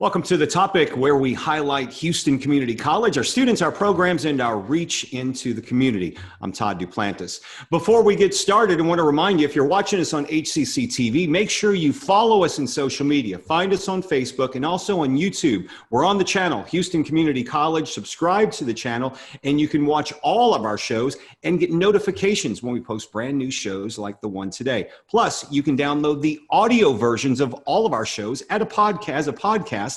Welcome to The Topic, where we highlight Houston Community College, our students, our programs, and our reach into the community. I'm Todd Duplantis. Before we get started, I want to remind you, if you're watching us on HCCTV, make sure you follow us in social media. Find us on Facebook and also on YouTube. We're on the channel, Houston Community College. Subscribe to the channel, and you can watch all of our shows and get notifications when we post brand new shows like the one today. Plus, you can download the audio versions of all of our shows as a podcast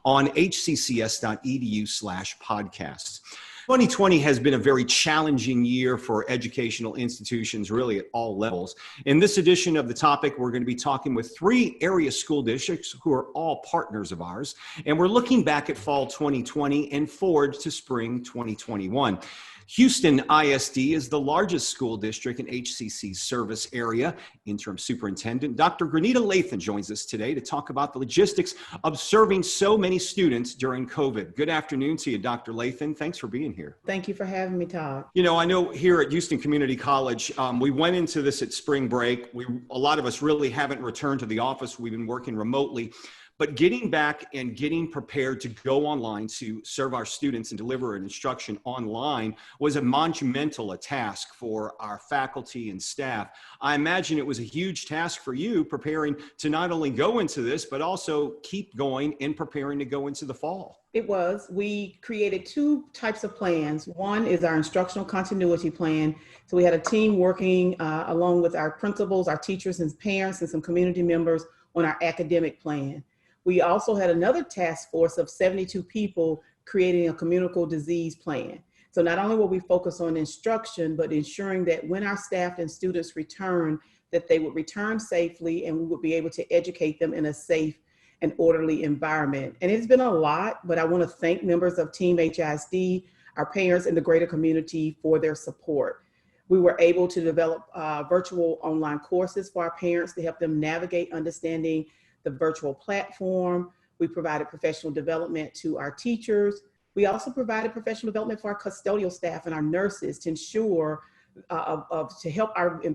on hccs.edu/podcasts. 2020 has been a very challenging year for educational institutions, really at all levels. In this edition of The Topic, we're going to be talking with 3 area school districts who are all partners of ours, and we're looking back at fall 2020 and forward to spring 2021. Houston ISD is the largest school district in HCC's service area. Interim Superintendent Dr. Grenita Lathan joins us today to talk about the logistics of serving so many students during COVID. Good afternoon to you, Dr. Lathan. Thanks for being here. Thank you for having me, Todd. You know, I know here at Houston Community College, we went into this at spring break. A lot of us really haven't returned to the office. We've been working remotely. But getting back and getting prepared to go online to serve our students and deliver an instruction online was a monumental task for our faculty and staff. I imagine it was a huge task for you preparing to not only go into this, but also keep going and preparing to go into the fall. It was. We created 2 types of plans. One is our instructional continuity plan. So we had a team working along with our principals, our teachers and parents and some community members on our academic plan. We also had another task force of 72 people creating a communicable disease plan. So not only will we focus on instruction, but ensuring that when our staff and students return, that they would return safely and we would be able to educate them in a safe and orderly environment. And it's been a lot, but I want to thank members of Team HISD, our parents, and the greater community for their support. We were able to develop virtual online courses for our parents to help them navigate understanding the virtual platform. We provided professional development to our teachers. We also provided professional development for our custodial staff and our nurses to ensure, to help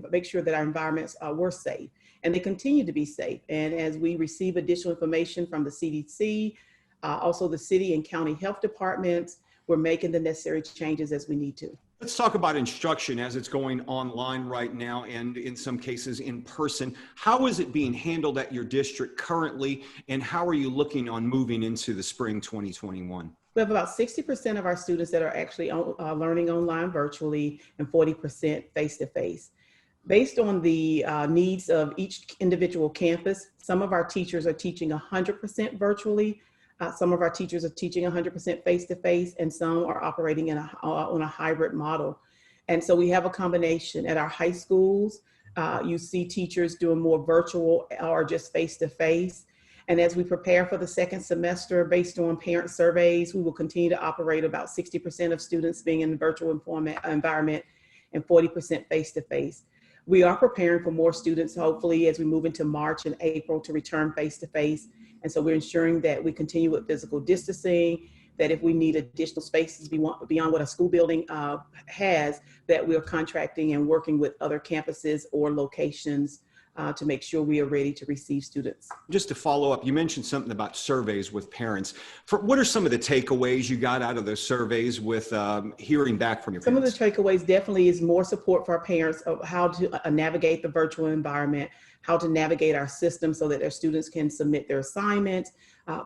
make sure that our environments were safe. And they continue to be safe. And as we receive additional information from the CDC, also the city and county health departments, we're making the necessary changes as we need to. Let's talk about instruction as it's going online right now and in some cases in person. How is it being handled at your district currently, and how are you looking on moving into the spring 2021? We have about 60% of our students that are actually learning online virtually and 40% face-to-face. Based on the needs of each individual campus, some of our teachers are teaching 100% virtually. Some of our teachers are teaching 100% face-to-face, and some are operating on a hybrid model. And so we have a combination. At our high schools, you see teachers doing more virtual or just face-to-face. And as we prepare for the second semester, based on parent surveys, we will continue to operate about 60% of students being in the virtual environment and 40% face-to-face. We are preparing for more students, hopefully, as we move into March and April to return face-to-face. And so we're ensuring that we continue with physical distancing, that if we need additional spaces beyond what a school building has, that we're contracting and working with other campuses or locations to make sure we are ready to receive students. Just to follow up, you mentioned something about surveys with parents. What are some of the takeaways you got out of those surveys with hearing back from your parents? Some of the takeaways definitely is more support for our parents of how to navigate the virtual environment, how to navigate our system so that their students can submit their assignments,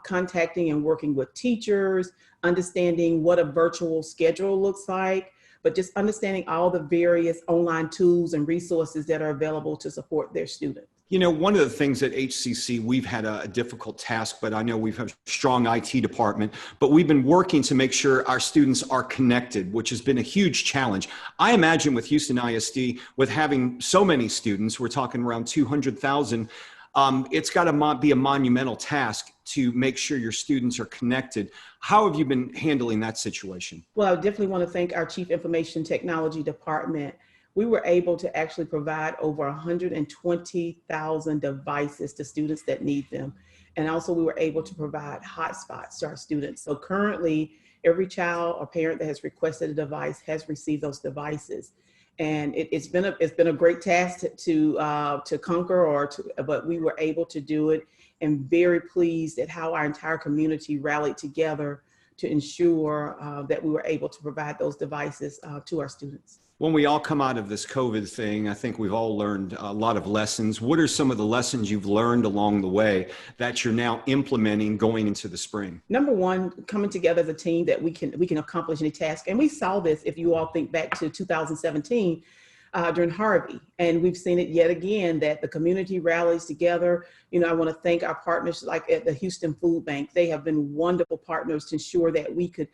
contacting and working with teachers, understanding what a virtual schedule looks like, but just understanding all the various online tools and resources that are available to support their students. You know, one of the things at HCC, we've had a difficult task, but I know we've had a strong IT department, but we've been working to make sure our students are connected, which has been a huge challenge. I imagine with Houston ISD, with having so many students, we're talking around 200,000, it's got to be a monumental task to make sure your students are connected. How have you been handling that situation? Well, I definitely want to thank our Chief Information Technology Department. We were able to actually provide over 120,000 devices to students that need them. And also we were able to provide hotspots to our students. So currently, every child or parent that has requested a device has received those devices. And it's been a great task to conquer, but we were able to do it, and very pleased at how our entire community rallied together to ensure that we were able to provide those devices to our students. When we all come out of this COVID thing, I think we've all learned a lot of lessons. What are some of the lessons you've learned along the way that you're now implementing going into the spring? Number one, coming together as a team that we can accomplish any task. And we saw this, if you all think back to 2017, during Harvey. And we've seen it yet again, that the community rallies together. I want to thank our partners like at the Houston Food Bank. They have been wonderful partners to ensure that we could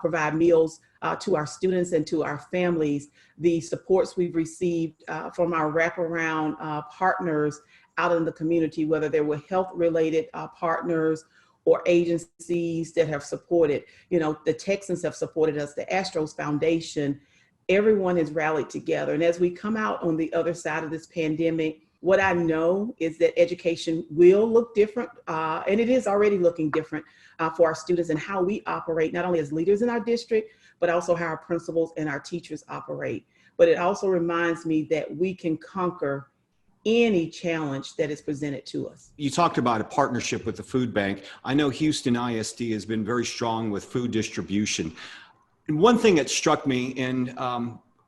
provide meals to our students and to our families. The supports we've received from our wraparound partners out in the community, whether they were health-related partners or agencies that have supported, the Texans have supported us, the Astros Foundation. Everyone has rallied together. And as we come out on the other side of this pandemic, what I know is that education will look different, and it is already looking different for our students and how we operate, not only as leaders in our district, but also how our principals and our teachers operate. But it also reminds me that we can conquer any challenge that is presented to us. You talked about a partnership with the food bank. I know Houston ISD has been very strong with food distribution. And one thing that struck me, and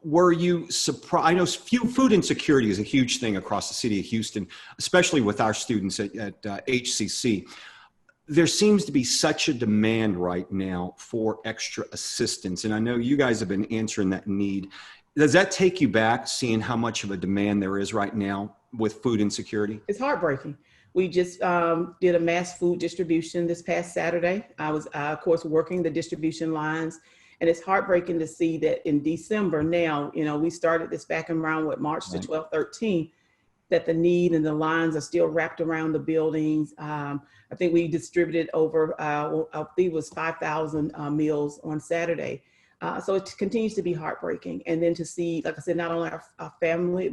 were you surprised? I know food insecurity is a huge thing across the city of Houston, especially with our students at HCC. There seems to be such a demand right now for extra assistance. And I know you guys have been answering that need. Does that take you back, seeing how much of a demand there is right now with food insecurity? It's heartbreaking. We just did a mass food distribution this past Saturday. I was, of course, working the distribution lines. And it's heartbreaking to see that in December now, we started this back around March the 12th, 13th, that the need and the lines are still wrapped around the buildings. I think we distributed over, I think it was 5,000 meals on Saturday. So it continues to be heartbreaking. And then to see, like I said, not only our family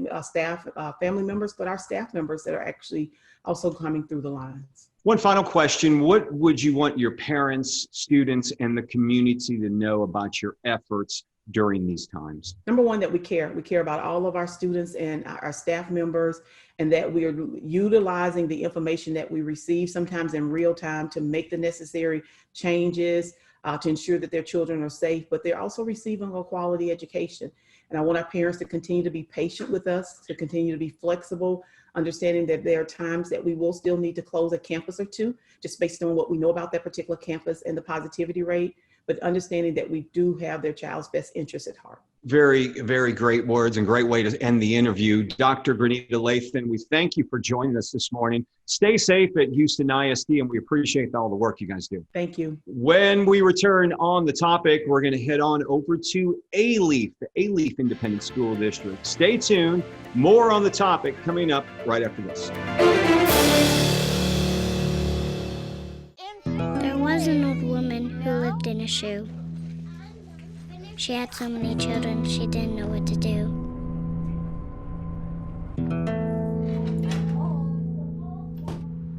members, but our staff members that are actually also coming through the lines. One final question. What would you want your parents, students, and the community to know about your efforts during these times? Number one, that we care. We care about all of our students and our staff members, and that we are utilizing the information that we receive, sometimes in real time, to make the necessary changes to ensure that their children are safe, but they're also receiving a quality education. And I want our parents to continue to be patient with us, to continue to be flexible, understanding that there are times that we will still need to close a campus or two, just based on what we know about that particular campus and the positivity rate, but understanding that we do have their child's best interest at heart. Very, very great words and great way to end the interview. Dr. Grenita Lathan, we thank you for joining us this morning. Stay safe at Houston ISD, and we appreciate all the work you guys do. Thank you. When we return on the topic, we're going to head on over to Alief, the Alief Independent School District. Stay tuned. More on the topic coming up right after this. There was an old woman who lived in a shoe. She had so many children, she didn't know what to do.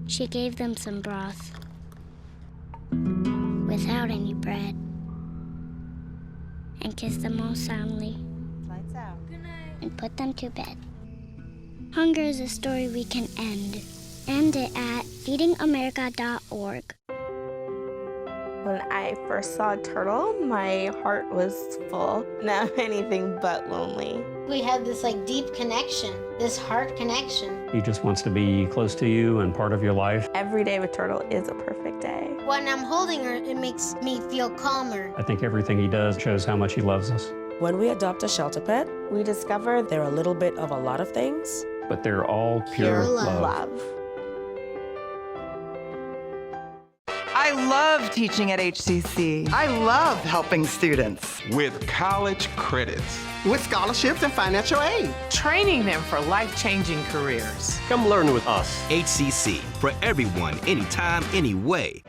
She gave them some broth without any bread and kissed them all soundly. Lights out. Good night. And put them to bed. Hunger is a story we can end. End it at feedingamerica.org. When I first saw a turtle, my heart was full. Now anything but lonely. We have this deep connection, this heart connection. He just wants to be close to you and part of your life. Every day with Turtle is a perfect day. When I'm holding her, it makes me feel calmer. I think everything he does shows how much he loves us. When we adopt a shelter pet, we discover they're a little bit of a lot of things. But they're all pure love. I love teaching at HCC. I love helping students. With college credits. With scholarships and financial aid. Training them for life-changing careers. Come learn with us. HCC, for everyone, anytime, anyway.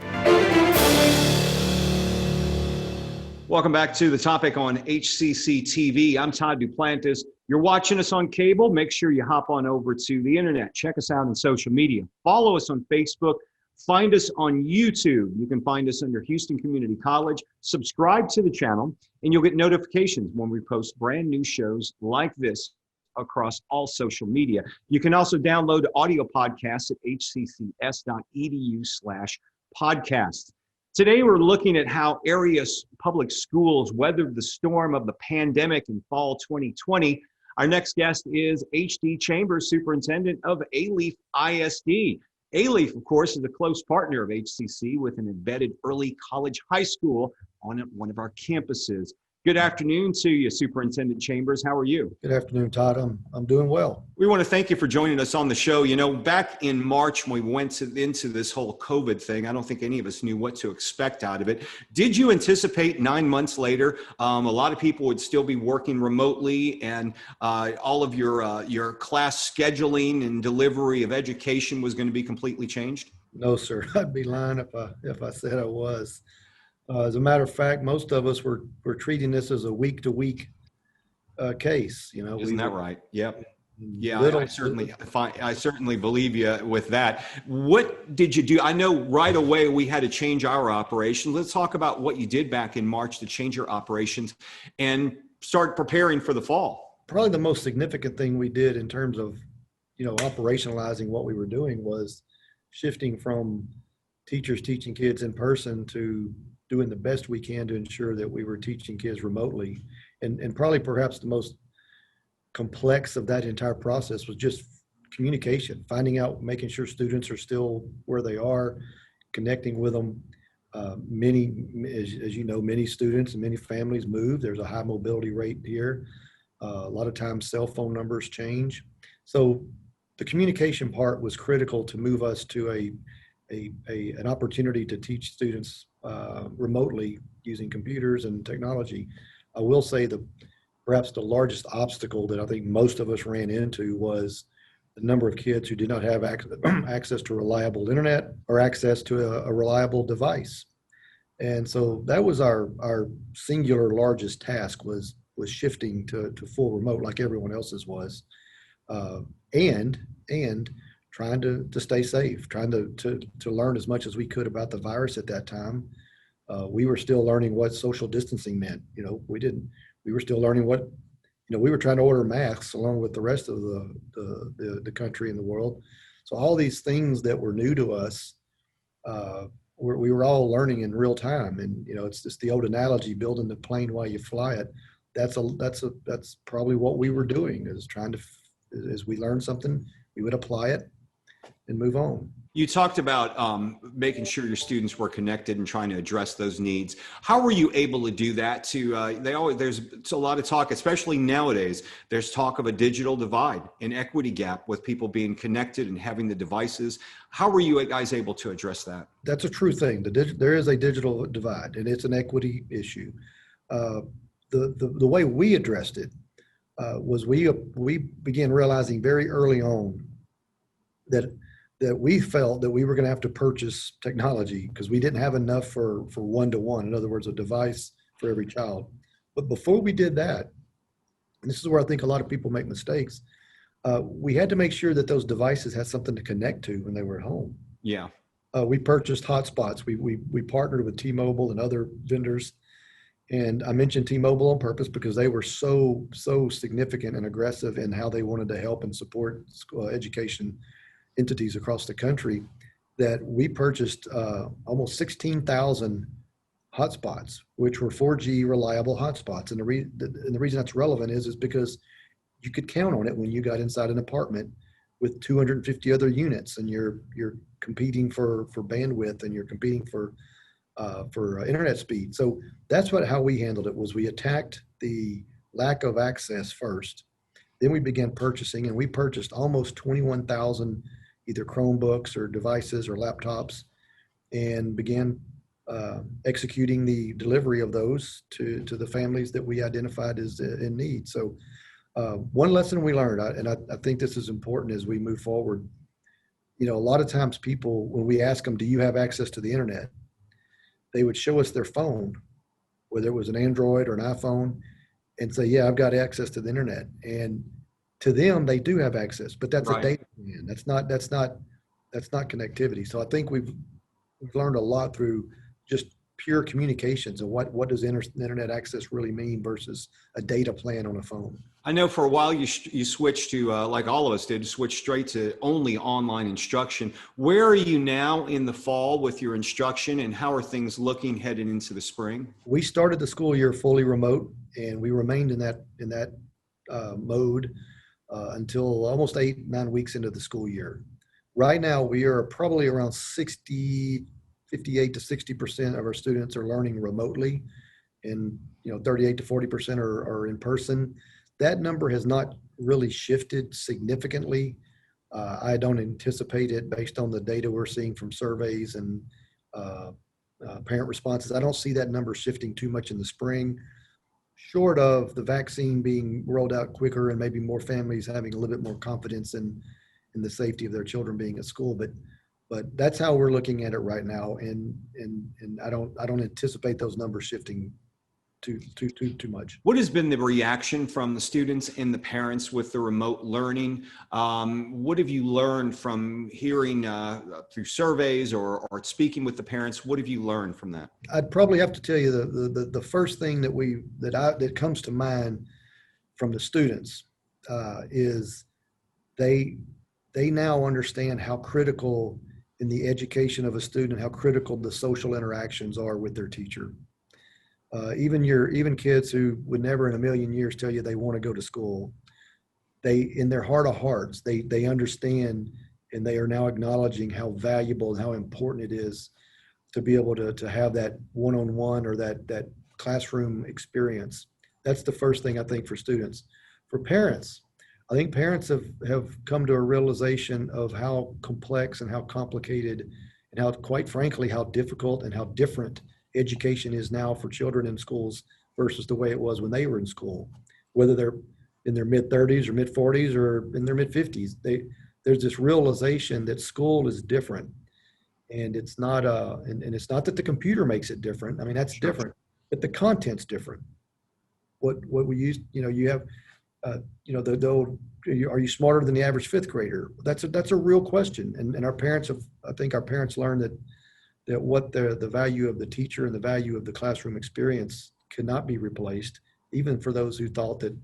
Welcome back to the topic on HCCTV. I'm Todd Duplantis. You're watching us on cable. Make sure you hop on over to the internet. Check us out on social media. Follow us on Facebook. Find us on YouTube. You can find us under Houston Community College. Subscribe to the channel, and you'll get notifications when we post brand new shows like this across all social media. You can also download audio podcasts at hccs.edu/podcasts. Today, we're looking at how area public schools weathered the storm of the pandemic in fall 2020. Our next guest is H.D. Chambers, Superintendent of Alief ISD. Alief, of course, is a close partner of HCC with an embedded early college high school on one of our campuses. Good afternoon to you, Superintendent Chambers. How are you? Good afternoon, Todd. I'm doing well. We want to thank you for joining us on the show. You know, back in March when we went into this whole COVID thing, I don't think any of us knew what to expect out of it. Did you anticipate 9 months later, a lot of people would still be working remotely and all of your class scheduling and delivery of education was going to be completely changed? No, sir. I'd be lying if I said I was. As a matter of fact, most of us were treating this as a week-to-week case. You know, isn't that right? Yep. Yeah, I certainly believe you with that. What did you do? I know right away we had to change our operations. Let's talk about what you did back in March to change your operations and start preparing for the fall. Probably the most significant thing we did in terms of, operationalizing what we were doing was shifting from teachers teaching kids in person to doing the best we can to ensure that we were teaching kids remotely. And probably perhaps the most complex of that entire process was just communication, finding out, making sure students are still where they are, connecting with them. Many, as you know, many students and many families move. There's a high mobility rate here. A lot of times cell phone numbers change. So the communication part was critical to move us to an opportunity to teach students remotely using computers and technology. I will say perhaps the largest obstacle that I think most of us ran into was the number of kids who did not have access to reliable internet or access to a reliable device. And so that was our singular largest task was shifting to full remote like everyone else's was, and trying to stay safe, trying to learn as much as we could about the virus at that time. We were still learning what social distancing meant. We were still learning what, we were trying to order masks along with the rest of the country and the world. So all these things that were new to us, we were all learning in real time. And, it's just the old analogy, building the plane while you fly it. That's probably what we were doing, is trying to, as we learned something, we would apply it and move on. You talked about making sure your students were connected and trying to address those needs. How were you able to do that? There's a lot of talk, especially nowadays, there's talk of a digital divide, an equity gap with people being connected and having the devices. How were you guys able to address that? That's a true thing. There is a digital divide, and it's an equity issue. The way we addressed it was we began realizing very early on that we felt that we were going to have to purchase technology because we didn't have enough for one-to-one. In other words, a device for every child. But before we did that, and this is where I think a lot of people make mistakes, we had to make sure that those devices had something to connect to when they were at home. Yeah. We purchased hotspots. We partnered with T-Mobile and other vendors. And I mentioned T-Mobile on purpose because they were so significant and aggressive in how they wanted to help and support education entities across the country, that we purchased almost 16,000 hotspots, which were 4G reliable hotspots. And the reason that's relevant is because you could count on it when you got inside an apartment with 250 other units, and you're competing for bandwidth, and you're competing for internet speed. So that's how we handled it. Was we attacked the lack of access first, then we began purchasing, and we purchased almost 21,000 either Chromebooks or devices or laptops, and began executing the delivery of those to the families that we identified as in need. So one lesson we learned, and I think this is important as we move forward, a lot of times people, when we ask them, do you have access to the internet? They would show us their phone, whether it was an Android or an iPhone, and say, yeah, I've got access to the internet. And to them, they do have access, but that's right. A data plan. That's not that's not connectivity. So I think we've learned a lot through just pure communications and what does internet access really mean versus a data plan on a phone. I know for a while you switched to, like all of us did, switch straight to only online instruction. Where are you now in the fall with your instruction, and how are things looking headed into the spring? We started the school year fully remote, and we remained in that mode until almost 8-9 weeks into the school year. Right now, we are probably around 58 to 60% of our students are learning remotely, and 38 to 40% are in person. That number has not really shifted significantly. I don't anticipate it based on the data we're seeing from surveys and parent responses. I don't see that number shifting too much in the spring, short of the vaccine being rolled out quicker and maybe more families having a little bit more confidence in the safety of their children being at school. But that's how we're looking at it right now, and I don't anticipate those numbers shifting too much. What has been the reaction from the students and the parents with the remote learning? What have you learned from hearing through surveys or speaking with the parents? What have you learned from that? I'd probably have to tell you the first thing that comes to mind from the students is they now understand how critical in the education of a student, how critical the social interactions are with their teacher. Even kids who would never in a million years tell you they want to go to school, in their heart of hearts, they understand, and they are now acknowledging how valuable and how important it is to be able to have that one-on-one or that classroom experience. That's the first thing I think for students. For parents, I think parents have come to a realization of how complex and how complicated and how, quite frankly, how difficult and how different education is now for children in schools versus the way it was when they were in school. Whether they're in their mid-30s or mid-40s or in their mid-50s, there's this realization that school is different, and it's not and it's not that the computer makes it different. I mean, that's different, but the content's different. What we use, you have. The old, are you smarter than the average fifth grader? That's a real question. And our parents I think our parents learned that what the value of the teacher and the value of the classroom experience cannot be replaced, even for those who thought that,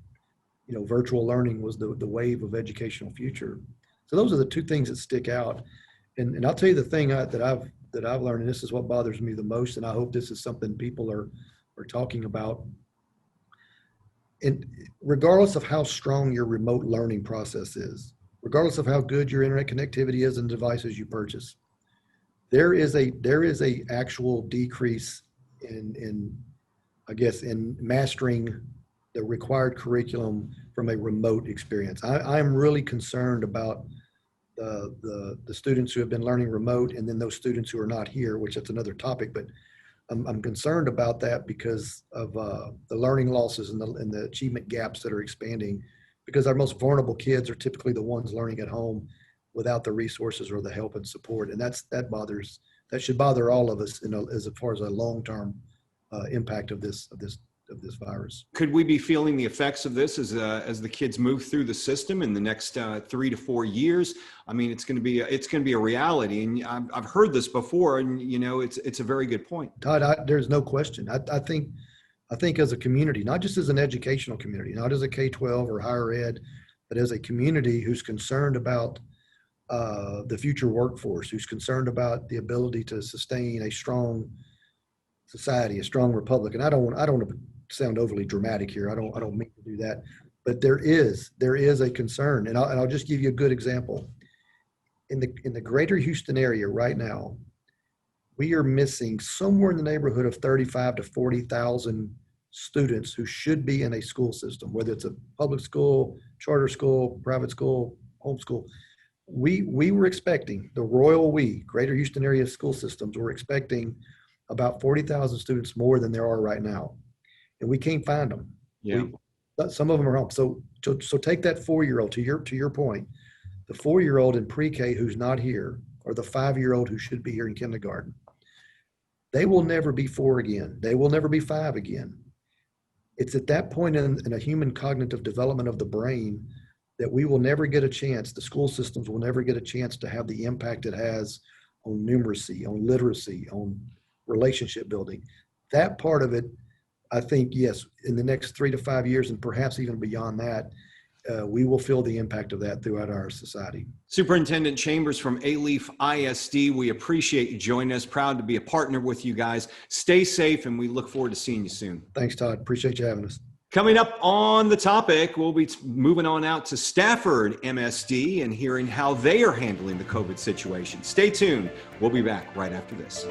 virtual learning was the wave of educational future. So those are the two things that stick out. And I'll tell you the thing that I've learned, and this is what bothers me the most, and I hope this is something people are talking about. And regardless of how strong your remote learning process is, regardless of how good your internet connectivity is and devices you purchase, there is a actual decrease in mastering the required curriculum from a remote experience. I'm really concerned about the students who have been learning remote, and then those students who are not here, which that's another topic, but I'm concerned about that because of the learning losses and the achievement gaps that are expanding, because our most vulnerable kids are typically the ones learning at home without the resources or the help and support. And that should bother all of us as far as a long-term impact of this virus. Could we be feeling the effects of this as the kids move through the system in the next 3 to 4 years? I mean, it's going to be a reality, and I've heard this before, and it's a very good point. Todd, there's no question. I think as a community, not just as an educational community, not as a K-12 or higher ed, but as a community who's concerned about the future workforce, who's concerned about the ability to sustain a strong society, a strong republic. And I don't want to sound overly dramatic here. I don't mean to do that, but there is a concern, and I'll just give you a good example. In the greater Houston area right now, we are missing somewhere in the neighborhood of 35 to 40,000 students who should be in a school system, whether it's a public school, charter school, private school, homeschool. We were expecting, greater Houston area school systems were expecting about 40,000 students more than there are right now. And we can't find them. Yeah. Some of them are home. So take that 4-year-old to your point, the 4-year-old in pre-K who's not here, or the 5-year-old who should be here in kindergarten. They will never be 4 again. They will never be 5 again. It's at that point in a human cognitive development of the brain that we will never get a chance, the school systems will never get a chance to have the impact it has on numeracy, on literacy, on relationship building. That part of it, I think, yes, in the next 3 to 5 years, and perhaps even beyond that, we will feel the impact of that throughout our society. Superintendent Chambers from Alief ISD, we appreciate you joining us. Proud to be a partner with you guys. Stay safe, and we look forward to seeing you soon. Thanks, Todd. Appreciate you having us. Coming up on the topic, we'll be moving on out to Stafford MSD and hearing how they are handling the COVID situation. Stay tuned. We'll be back right after this.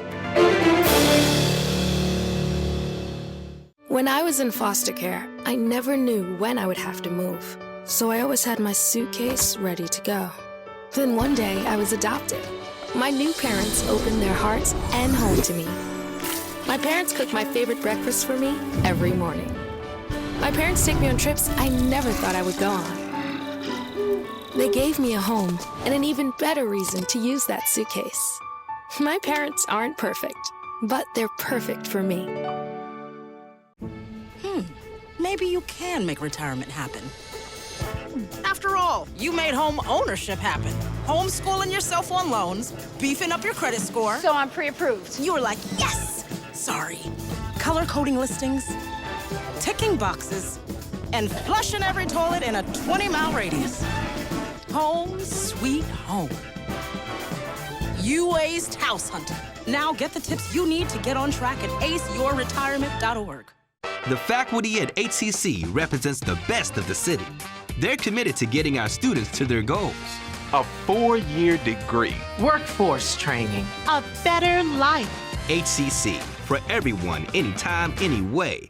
When I was in foster care, I never knew when I would have to move. So I always had my suitcase ready to go. Then one day I was adopted. My new parents opened their hearts and home to me. My parents cook my favorite breakfast for me every morning. My parents take me on trips I never thought I would go on. They gave me a home and an even better reason to use that suitcase. My parents aren't perfect, but they're perfect for me. Maybe you can make retirement happen. After all, you made home ownership happen. Homeschooling yourself on loans, beefing up your credit score. So I'm pre-approved. You were like, yes! Sorry. Color coding listings, ticking boxes, and flushing every toilet in a 20-mile radius. Home sweet home. You aced house hunting. Now get the tips you need to get on track at aceyourretirement.org. The faculty at HCC represents the best of the city. They're committed to getting our students to their goals. A 4-year degree. Workforce training. A better life. HCC, for everyone, anytime, anyway.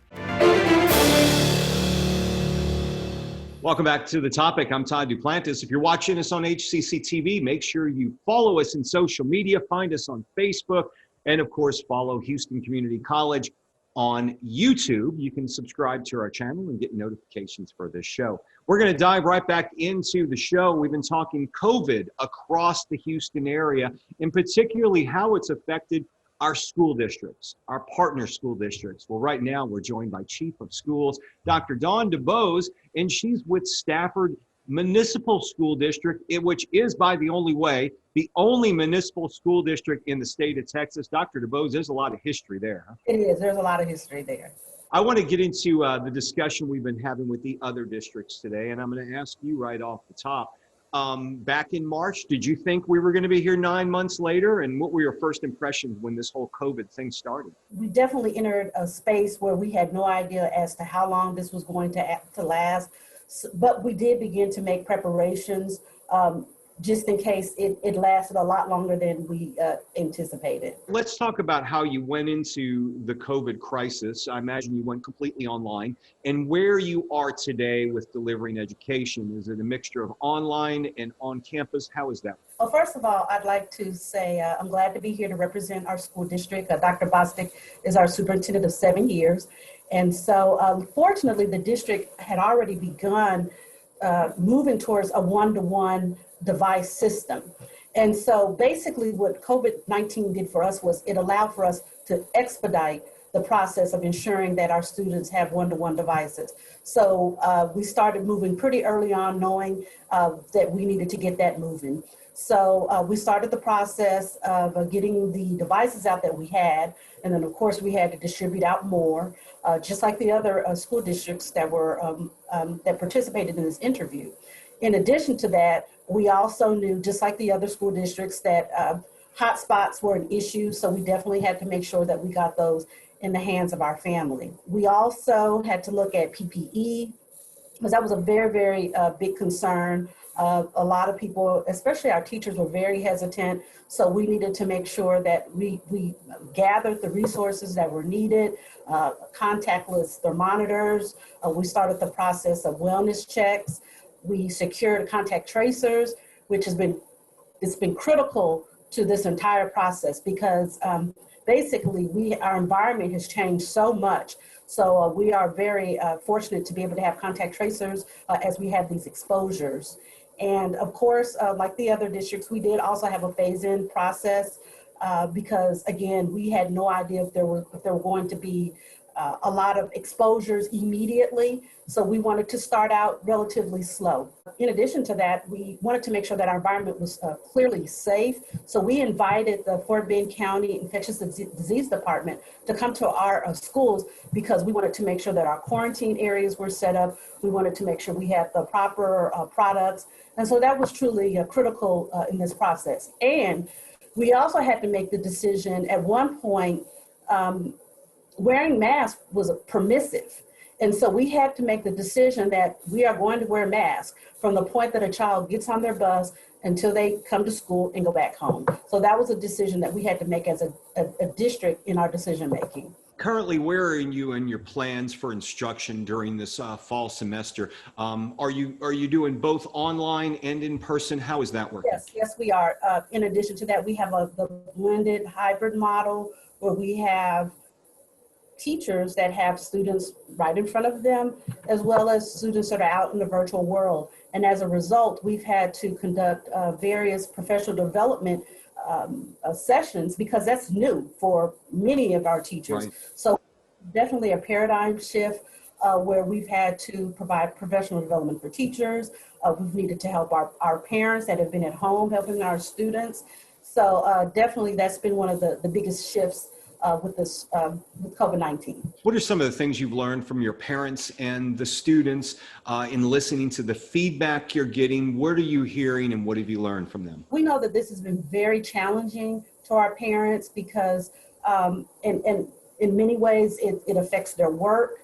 Welcome back to the topic. I'm Todd Duplantis. If you're watching us on HCCTV, make sure you follow us in social media, find us on Facebook, and of course, follow Houston Community College on YouTube. You can subscribe to our channel and get notifications for this show. We're going to dive right back into the show. We've been talking COVID across the Houston area, and particularly how it's affected our school districts, our partner school districts. Well, right now we're joined by Chief of Schools, Dr. Dawn DuBose, and she's with Stafford Municipal School District, which is, by the only way, the only municipal school district in the state of Texas. Dr. DuBose, there's a lot of history there. Huh? It is. There's a lot of history there. I want to get into the discussion we've been having with the other districts today, and I'm going to ask you right off the top. Back in March, did you think we were going to be here 9 months later? And what were your first impressions when this whole COVID thing started? We definitely entered a space where we had no idea as to how long this was going to last. But we did begin to make preparations just in case it lasted a lot longer than we anticipated. Let's talk about how you went into the COVID crisis. I imagine you went completely online, and where you are today with delivering education. Is it a mixture of online and on campus? How is that? Well, first of all, I'd like to say I'm glad to be here to represent our school district. Dr. Bostic is our superintendent of 7 years. And so fortunately, the district had already begun moving towards a one-to-one device system. And so basically what COVID-19 did for us was it allowed for us to expedite the process of ensuring that our students have one-to-one devices. So we started moving pretty early on, knowing that we needed to get that moving. So we started the process of getting the devices out that we had. And then of course we had to distribute out more, just like the other school districts that were that participated in this interview. In addition to that, we also knew, just like the other school districts, that hotspots were an issue. So we definitely had to make sure that we got those in the hands of our family. We also had to look at PPE, because that was a very, very big concern. A lot of people, especially our teachers, were very hesitant. So we needed to make sure that we gathered the resources that were needed, contactless thermometers. We started the process of wellness checks. We secured contact tracers, which it's been critical to this entire process, because basically our environment has changed so much. So we are very fortunate to be able to have contact tracers as we have these exposures. And of course, like the other districts, we did also have a phase-in process because, again, we had no idea if there were going to be a lot of exposures immediately. So we wanted to start out relatively slow. in addition to that, we wanted to make sure that our environment was clearly safe. So we invited the Fort Bend County Infectious Disease Department to come to our schools because we wanted to make sure that our quarantine areas were set up. We wanted to make sure we had the proper products. And so that was truly critical in this process. And we also had to make the decision at one point, wearing masks was permissive. And so we had to make the decision that we are going to wear masks from the point that a child gets on their bus until they come to school and go back home. So that was a decision that we had to make as a district in our decision making. Currently, where are you in your plans for instruction during this fall semester? Are you doing both online and in person? How is that working? Yes, we are. In addition to that, we have the blended hybrid model where we have teachers that have students right in front of them, as well as students that are out in the virtual world. And as a result, we've had to conduct various professional development sessions because that's new for many of our teachers. Right. So definitely a paradigm shift where we've had to provide professional development for teachers. We've needed to help our parents that have been at home helping our students. So definitely that's been one of the biggest shifts with COVID-19. What are some of the things you've learned from your parents and the students in listening to the feedback you're getting? What are you hearing and what have you learned from them? We know that this has been very challenging to our parents because in many ways it affects their work,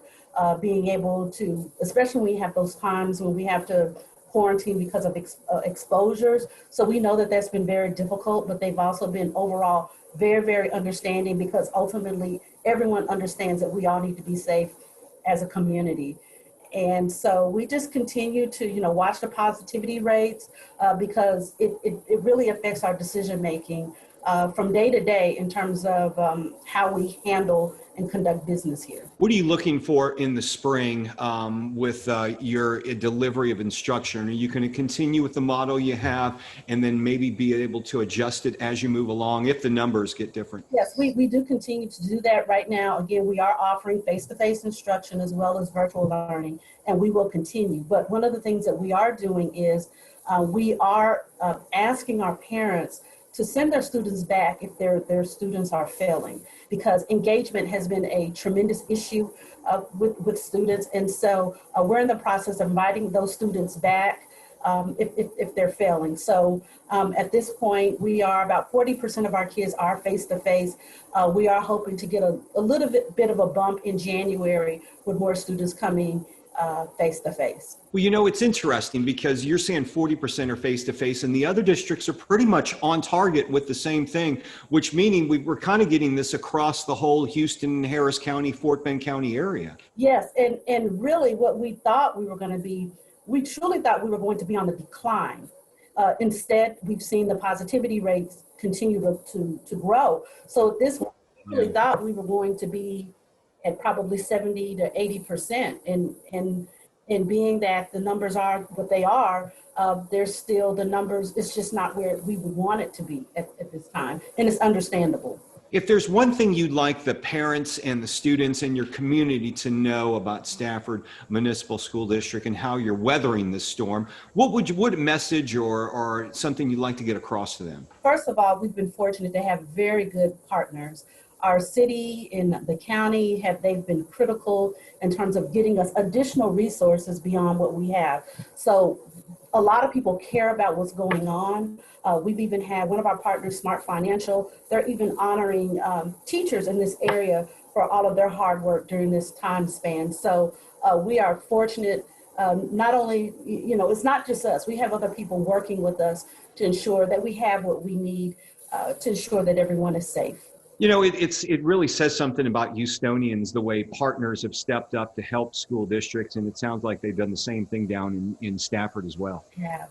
being able to, especially when we have those times when we have to quarantine because of exposures. So we know that that's been very difficult, but they've also been overall very, very understanding because ultimately everyone understands that we all need to be safe as a community. And so we just continue to, watch the positivity rates because it really affects our decision making from day to day in terms of how we handle and conduct business here. What are you looking for in the spring with your delivery of instruction? Are you going to continue with the model you have and then maybe be able to adjust it as you move along if the numbers get different? Yes, we do continue to do that right now. Again, we are offering face-to-face instruction as well as virtual learning, and we will continue. But one of the things that we are doing is we are asking our parents to send their students back if their students are failing, because engagement has been a tremendous issue with students. And so we're in the process of inviting those students back if they're failing. So at this point, we are about 40% of our kids are face-to-face. We are hoping to get a little bit of a bump in January with more students coming face-to-face. Well, it's interesting because you're saying 40% are face-to-face and the other districts are pretty much on target with the same thing, which meaning we're kind of getting this across the whole Houston, Harris County, Fort Bend County area. Yes, and really what we thought we were going to be, we truly thought we were going to be on the decline. Instead, we've seen the positivity rates continue to grow. So this really thought we were going to be at probably 70 to 80%. And being that the numbers are what they are, there's still the numbers, it's just not where we would want it to be at this time. And it's understandable. If there's one thing you'd like the parents and the students and your community to know about Stafford Municipal School District and how you're weathering this storm, what message or something you'd like to get across to them? First of all, we've been fortunate to have very good partners. Our city and the county they've been critical in terms of getting us additional resources beyond what we have. So a lot of people care about what's going on. We've even had one of our partners, Smart Financial, they're even honoring teachers in this area for all of their hard work during this time span. So we are fortunate, not only, it's not just us, we have other people working with us to ensure that we have what we need to ensure that everyone is safe. It really says something about Houstonians, the way partners have stepped up to help school districts, and it sounds like they've done the same thing down in Stafford as well. Yeah.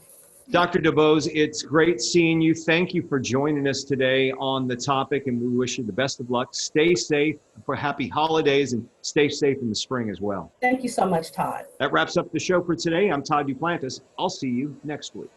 Dr. DuBose, it's great seeing you. Thank you for joining us today on the topic, and we wish you the best of luck. Stay safe for happy holidays and stay safe in the spring as well. Thank you so much, Todd. That wraps up the show for today. I'm Todd Duplantis. I'll see you next week.